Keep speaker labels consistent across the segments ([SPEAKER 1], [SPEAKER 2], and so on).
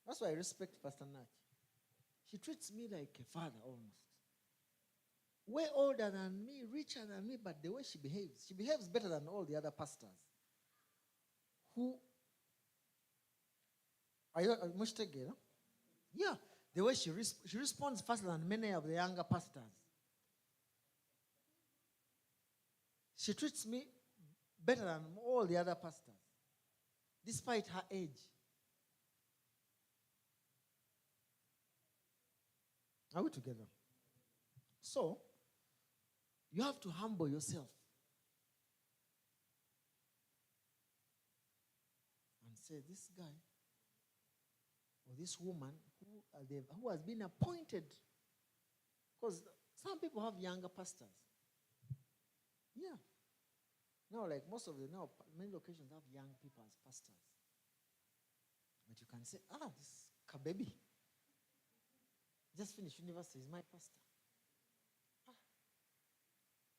[SPEAKER 1] That's why I respect Pastor Nach. She treats me like a father almost. Way older than me, richer than me, but the way she behaves better than all the other pastors. Who are you Mushtege? Yeah. The way she responds faster than many of the younger pastors. She treats me better than all the other pastors, despite her age. Are we together? So, you have to humble yourself and say, this guy or this woman who has been appointed, because some people have younger pastors. Yeah. Now, like many locations have young people as pastors. But you can say, this Kabebi just finished university, is my pastor.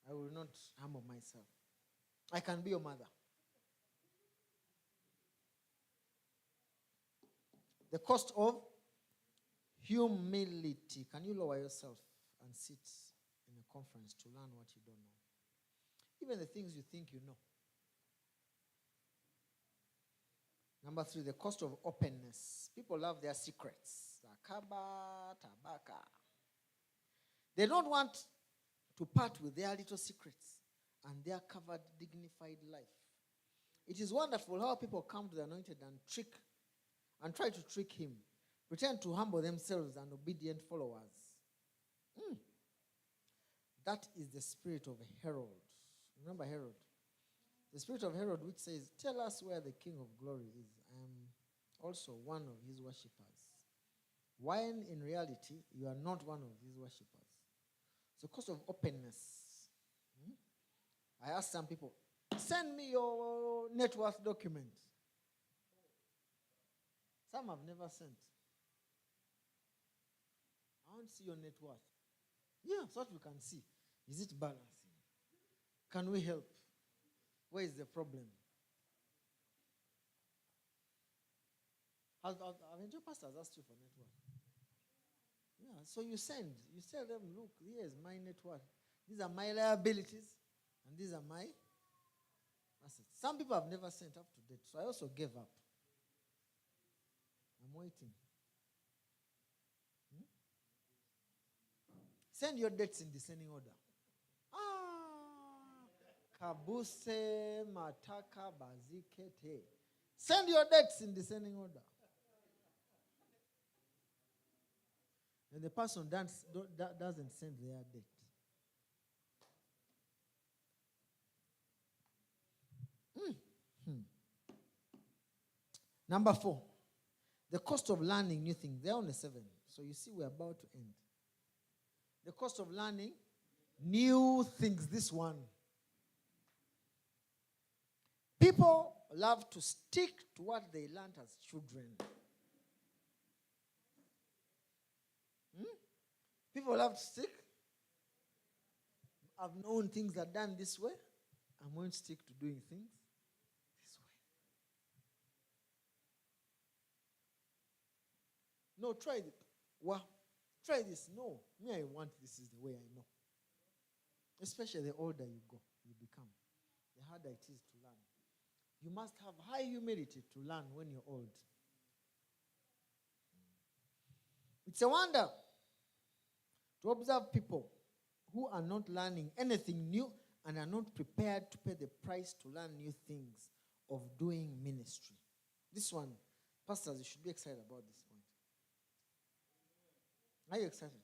[SPEAKER 1] I will not humble myself. I can be your mother. The cost of humility. Can you lower yourself and sit in a conference to learn what you don't know? Even the things you think you know. Number 3, the cost of openness. People love their secrets. Zakaba, tabaka. They don't want to part with their little secrets and their covered, dignified life. It is wonderful how people come to the Anointed and try to trick him, pretend to humble themselves and obedient followers. That is the spirit of Herod. Remember Herod? The spirit of Herod, which says, tell us where the King of Glory is. I am also one of his worshippers. When in reality, you are not one of his worshippers. So, cost of openness. I asked some people, send me your net worth document. Some have never sent. I want to see your net worth. Yeah, so what we can see. Is it balancing? Can we help? Where is the problem? Haven't your pastors asked you for net worth? Yeah, so you tell them, look, here's my net worth. These are my liabilities, and these are my assets. Some people have never sent up to date, so I also gave up. I'm waiting. Send your debts in descending order. Kabuse mataka bazikete. Send your debts in descending order. And the person doesn't send their debt. Number 4, the cost of learning new things. They're only 7. So you see, we're about to end. The cost of learning new things. This one. People love to stick to what they learned as children. People love to stick. I've known things are done this way. I'm going to stick to doing things this way. No, try it. Well, try this. No, me, I want this is the way I know. Especially the older you go, you become, the harder it is to learn. You must have high humility to learn when you're old. It's a wonder to observe people who are not learning anything new and are not prepared to pay the price to learn new things of doing ministry. This one, pastors, you should be excited about this point. Are you excited?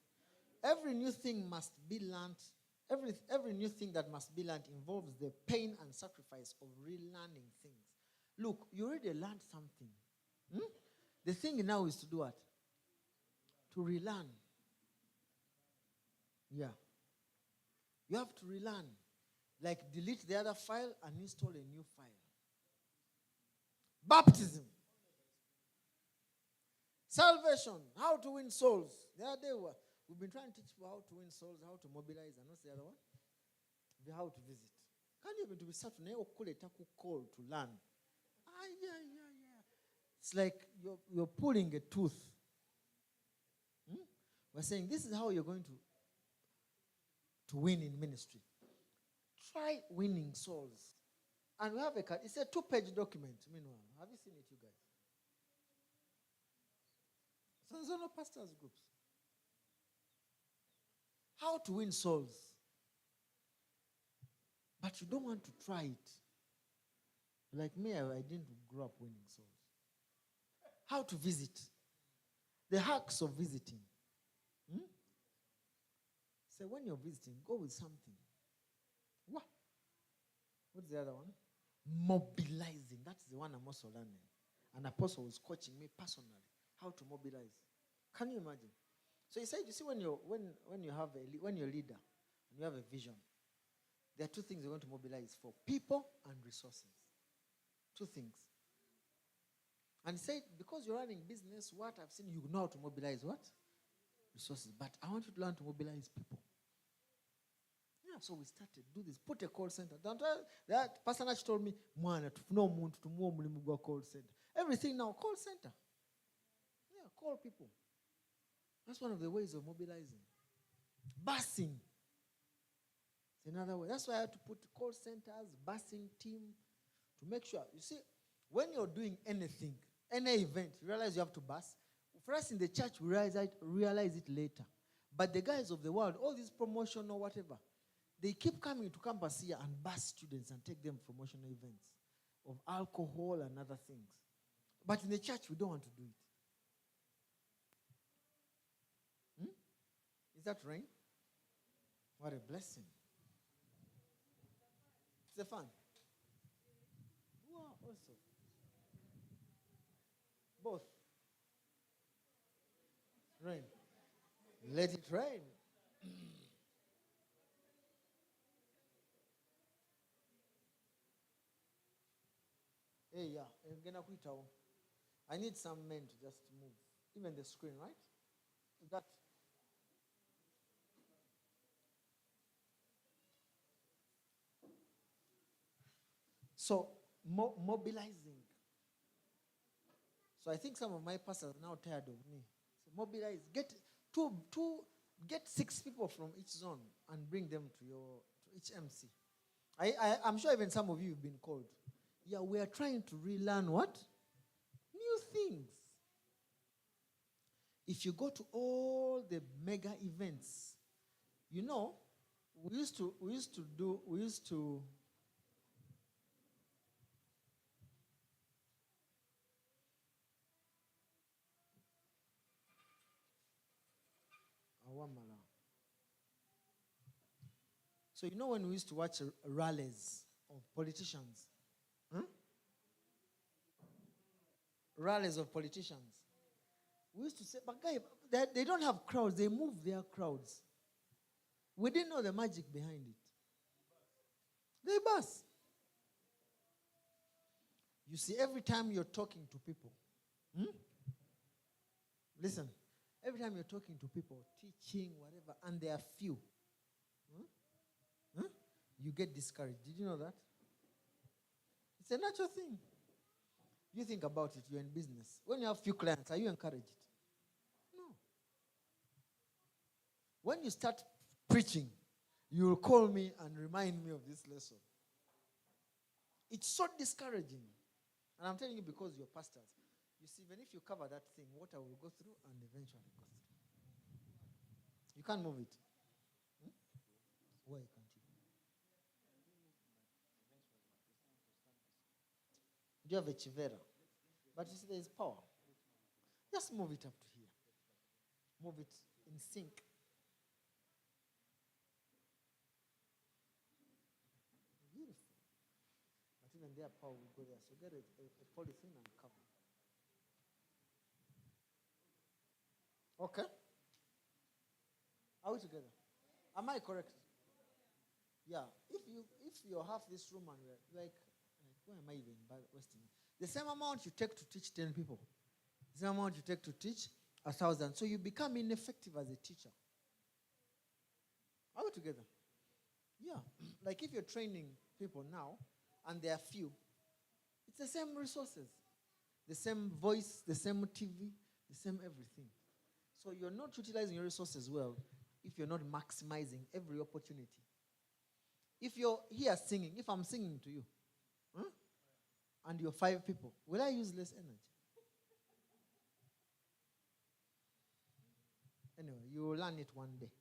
[SPEAKER 1] Every new thing must be learned. Every new thing that must be learned involves the pain and sacrifice of relearning things. Look, you already learned something. The thing now is to do what? To relearn. Yeah. You have to relearn. Like delete the other file and install a new file. Baptism. Salvation. How to win souls. The other day we've been trying to teach people how to win souls, how to mobilize, and what's the other one? How to visit. Can you even to be certain? Call to learn. Yeah. It's like you're pulling a tooth. We're saying this is how you're going to win in ministry. Try winning souls. And we have it's a 2-page document. Meanwhile, have you seen it, you guys? Sanzono pastors groups. How to win souls. But you don't want to try it. Like me, I didn't grow up winning souls. How to visit. The hacks of visiting. So when you're visiting, go with something. What? What's the other one? Mobilizing. That's the one I'm also learning. An apostle was coaching me personally how to mobilize. Can you imagine? So he said, you see, when you're a leader and you have a vision, there are 2 things you're going to mobilize for: people and resources. 2 things. And he said, because you're running business, what I've seen, you know how to mobilize what? Resources. But I want you to learn to mobilize people. Yeah, so we started, do this, put a call center. That person actually told me, call center. Everything now, call center. Yeah, call people. That's one of the ways of mobilizing. Busing. It's another way. That's why I had to put call centers, busing team, to make sure. You see, when you're doing anything, any event, you realize you have to bus. For us in the church, we realize it later. But the guys of the world, all this promotion or whatever, they keep coming to campus here and bus students and take them promotional events of alcohol and other things. But in the church, we don't want to do it. Is that rain? What a blessing. It's a fun. Wow, also. Both. Rain. Let it rain. Hey, yeah. I need some men to just move. Even the screen, right? That. So, mobilizing. So I think some of my pastors are now tired of me. So mobilize. Get 6 people from each zone and bring them to each MC. I'm sure even some of you have been called. Yeah, we are trying to relearn what? New things. If you go to all the mega events, we used to So when we used to watch rallies of politicians, rallies of politicians, we used to say, but guys, they don't have crowds, they move their crowds. We didn't know the magic behind it. They bus. You see, every time you're talking to people, listen, every time you're talking to people, teaching, whatever, and they are few, you get discouraged. Did you know that? It's a natural thing. You think about it, you're in business. When you have few clients, are you encouraged? No. When you start preaching, you will call me and remind me of this lesson. It's so discouraging. And I'm telling you because you're pastors. You see, even if you cover that thing, water will go through and eventually go through. You can't move it. Why can't you? Do you have a chivera? But you see, there is power. Just move it up to here. Move it in sync. Beautiful. But even their power will go there. So get a polythene and cover. Okay? Are we together? Am I correct? Yeah. If you have this room and we're like, where am I even wasting it? The same amount you take to teach 10 people, the same amount you take to teach 1,000. So you become ineffective as a teacher. Are we together? Yeah. Like if you're training people now and they are few, it's the same resources. the same voice, the same TV, the same everything. So you're not utilizing your resources well if you're not maximizing every opportunity. If you're here singing, if I'm singing to you, and you're 5 people, will I use less energy? Anyway, you will learn it one day.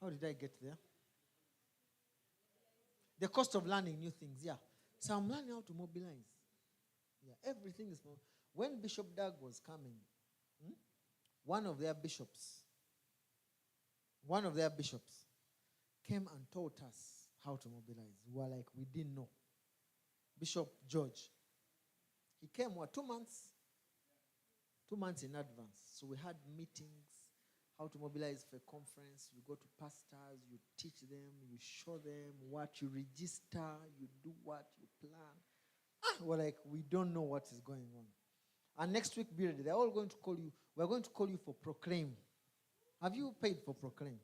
[SPEAKER 1] How did I get there? The cost of learning new things, yeah. So I'm learning how to mobilize. Yeah, everything is... When Bishop Doug was coming, one of their bishops came and taught us how to mobilize. We were like, we didn't know. Bishop George. He came, 2 months? 2 months in advance. So we had meetings, how to mobilize for a conference. You go to pastors, you teach them, you show them what you register, you do what you plan. We're like, we don't know what is going on. And next week, be ready. They're all going to call you. We're going to call you for Proclaim. Have you paid for Proclaim?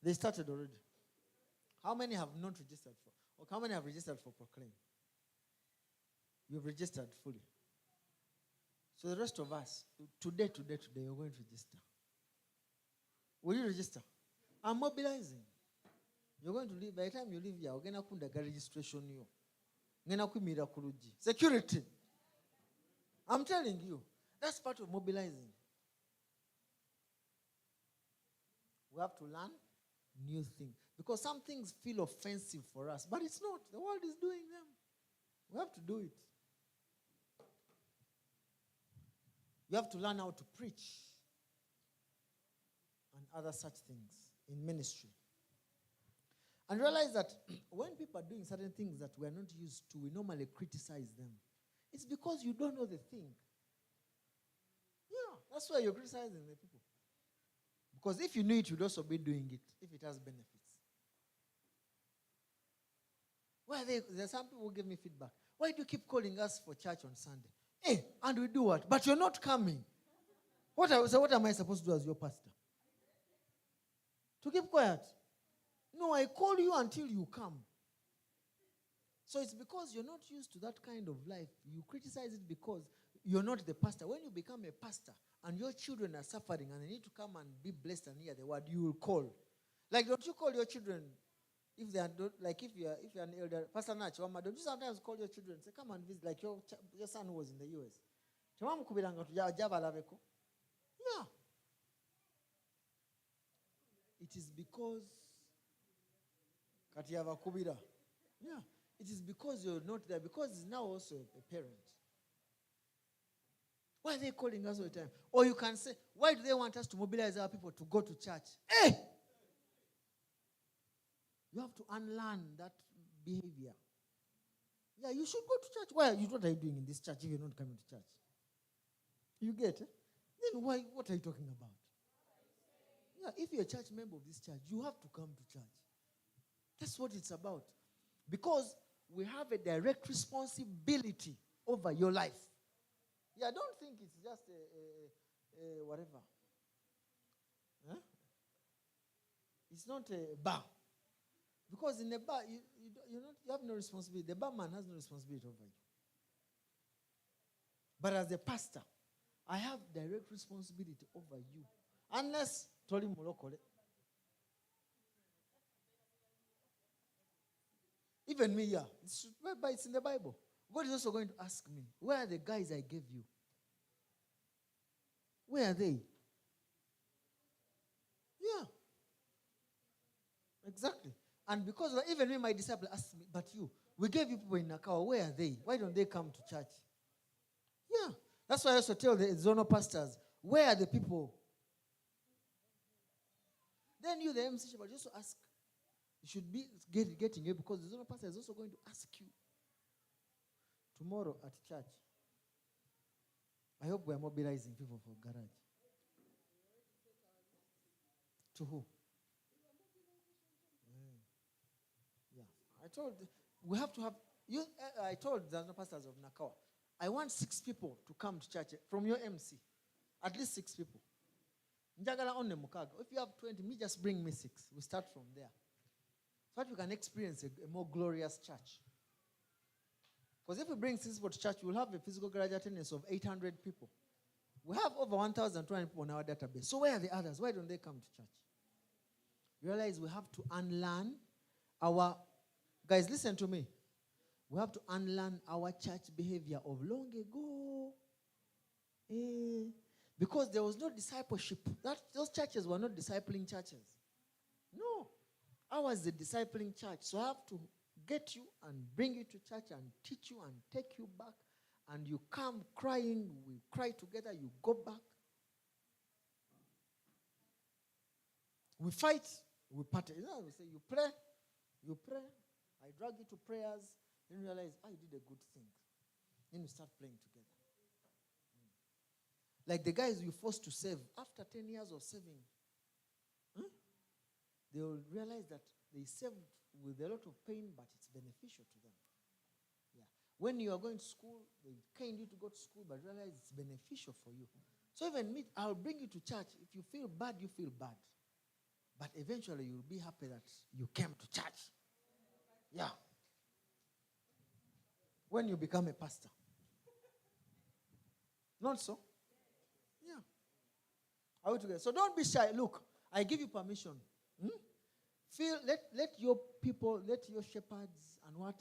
[SPEAKER 1] They started already. How many have not registered for? Or how many have registered for Proclaim? You've registered fully. So the rest of us, today, you're going to register. Will you register? I'm mobilizing. You're going to leave. By the time you leave here, we're going to put the registration you. Security. I'm telling you, that's part of mobilizing. We have to learn new things. Because some things feel offensive for us, but it's not. The world is doing them. We have to do it. You have to learn how to preach and other such things in ministry. And realize that when people are doing certain things that we are not used to, we normally criticize them. It's because you don't know the thing. Yeah, that's why you're criticizing the people. Because if you knew it, you'd also be doing it, if it has benefits. There's some people who give me feedback. Why do you keep calling us for church on Sunday? Hey, and we do what? But you're not coming. What am I supposed to do as your pastor? To keep quiet? No, I call you until you come. So it's because you're not used to that kind of life. You criticize it because you're not the pastor. When you become a pastor and your children are suffering and they need to come and be blessed and hear the word, you will call. Like, don't you call your children if they are like if you're an elder, Pastor Nach, don't you sometimes call your children and say, come and visit, like your son who was in the US. Yeah. It is because yeah. It is because you're not there, because he's now also a parent. Why are they calling us all the time? Or you can say, why do they want us to mobilize our people to go to church? Hey! You have to unlearn that behavior. Yeah, you should go to church. What are you doing in this church if you're not coming to church? You get it? Then what are you talking about? Yeah, if you're a church member of this church, you have to come to church. That's what it's about. Because we have a direct responsibility over your life. Yeah, I don't think it's just a whatever. Huh? It's not a bar. Because in a bar, you have no responsibility. The barman has no responsibility over you. But as a pastor, I have direct responsibility over you. Unless Tori Molokole. Even me, yeah. But it's in the Bible. God is also going to ask me, where are the guys I gave you? Where are they? Yeah. Exactly. And because even me, my disciple asked me, but you, we gave you people in Nakawa, where are they? Why don't they come to church? Yeah. That's why I also tell the zonal pastors, where are the people? Then you, the MC Shepherd, just ask. You should be getting it because the zonal pastor is also going to ask you tomorrow at church. I hope we are mobilizing people for garage. To who? Yeah. We have to have, I told the pastors of Nakawa, I want 6 people to come to church from your MC. At least 6 people. If you have 20, just bring me 6. We start from there. So that we can experience a more glorious church. Because if we bring 6 people to church, we'll have a physical garage attendance of 800 people. We have over 1,200 people on our database. So where are the others? Why don't they come to church? You realize we have to unlearn our... Guys, listen to me. We have to unlearn our church behavior of long ago. Because there was no discipleship. Those churches were not discipling churches. No. Ours is a discipling church. So I have to get you and bring you to church and teach you and take you back. And you come crying, we cry together, you go back. We fight, we party. You know, we say, you pray. I drag you to prayers. Then you realize, you did a good thing. Then you start playing together. Like the guys you forced to save, after 10 years of saving, they will realize that they saved with a lot of pain, but it's beneficial to them. Yeah. When you are going to school, they kind you to go to school, but realize it's beneficial for you. So even me, I'll bring you to church. If you feel bad, you feel bad. But eventually you'll be happy that you came to church. Yeah. When you become a pastor. Not so? Yeah. Are we together? So don't be shy. Look, I give you permission. Let your people, let your shepherds and what